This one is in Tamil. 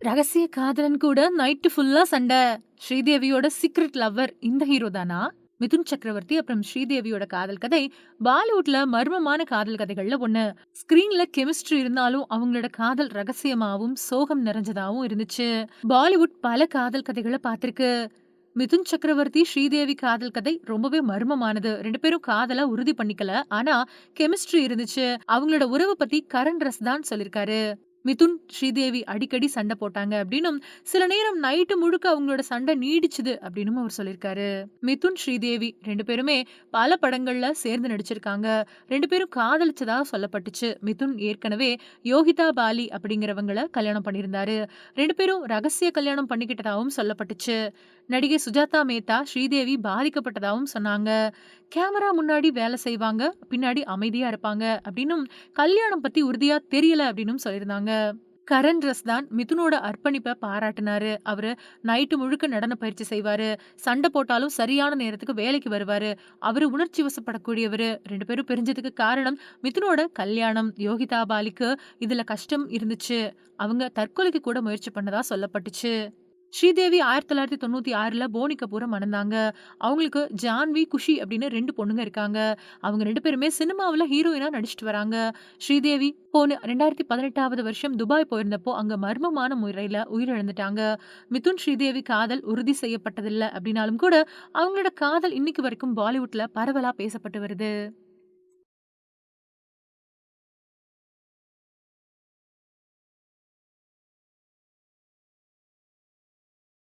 ரகசிய காதலன் கூட நைட்டு ஃபுல்லா சண்ட. ஸ்ரீதேவியோட சீக்ரெட் லவ்வர் இந்த ஹீரோ தானா? மிதுன் சக்கரவர்த்தி அப்புறம் ஸ்ரீதேவியோட காதல் கதை பாலிவுட்ல மர்மமான காதல் கதைகள்ல ஒண்ணு. ஸ்கிரீன்ல கெமிஸ்ட்ரி இருந்தாலும் அவங்களோட காதல் ரகசியமாவும் சோகம் நிறைஞ்சதாவும் இருந்துச்சு. பாலிவுட் பல காதல் கதைகளை பார்த்திருக்கு. மிதுன் சக்கரவர்த்தி ஸ்ரீதேவி காதல் கதை ரொம்பவே மர்மமானது. 2 பேரும் காதல உறுதி பண்ணிக்கல. ஆனா கெமிஸ்ட்ரி இருந்துச்சு. அவங்களோட உறவ பத்தி கரண் ரஸ்தான் சொல்லிருக்காரு. மிதுன், ஸ்ரீதேவி அடிக்கடி சண்டை போட்டாங்க அப்படின்னும், சில நேரம் நைட்டு முழுக்க அவங்களோட சண்டை நீடிச்சுது அப்படின்னும் அவர் சொல்லியிருக்காரு. மிதுன், ஸ்ரீதேவி 2 பேருமே பல படங்கள்ல சேர்ந்து நடிச்சிருக்காங்க. 2 பேரும் காதலிச்சதா சொல்லப்பட்டுச்சு. மிதுன் ஏற்கனவே யோகிதா பாலி அப்படிங்கிறவங்கள கல்யாணம் பண்ணியிருந்தாரு. 2 பேரும் ரகசிய கல்யாணம் பண்ணிக்கிட்டதாவும் சொல்லப்பட்டுச்சு. நடிகை சுஜாதா மேத்தா, ஸ்ரீதேவி பாதிக்கப்பட்டதாவும் சொன்னாங்க. கேமரா முன்னாடி வேலை செய்வாங்க, பின்னாடி அமைதியா இருப்பாங்க அப்படின்னும், கல்யாணம் பத்தி உறுதியா தெரியல அப்படின்னும் சொல்லியிருந்தாங்க. கரண் ரஸ்தான் மிதுனோட அர்ப்பணிப்ப பாராட்டுனாரு. அவரு நைட்டு முழுக்க நடன பயிற்சி செய்வாரு. சண்டை போட்டாலும் சரியான நேரத்துக்கு வேலைக்கு வருவாரு. அவரு உணர்ச்சி வசப்படக்கூடியவரு. 2 பேரும் பிரிஞ்சதுக்கு காரணம் மிதுனோட கல்யாணம். யோகிதா பாலிக்கு இதுல கஷ்டம் இருந்துச்சு. அவங்க தற்கொலைக்கு கூட முயற்சி பண்ணதா சொல்லப்பட்டுச்சு. ஸ்ரீதேவி 1996ல போனி கபூர மணந்தாங்க. அவங்களுக்கு ஜான்வி, குஷி அப்படின்னு 2 பொண்ணுங்க இருக்காங்க. அவங்க 2 பேருமே சினிமாவுல ஹீரோயினா நடிச்சுட்டு வராங்க. ஸ்ரீதேவி போன 2018வது வருஷம் துபாய் போயிருந்தப்போ அங்க மர்மமான முறையில உயிரிழந்துட்டாங்க. மிதுன், ஸ்ரீதேவி காதல் உறுதி செய்யப்பட்டதில்ல அப்படின்னாலும் கூட அவங்களோட காதல் இன்னைக்கு வரைக்கும் பாலிவுட்ல பரவலா பேசப்பட்டு வருது.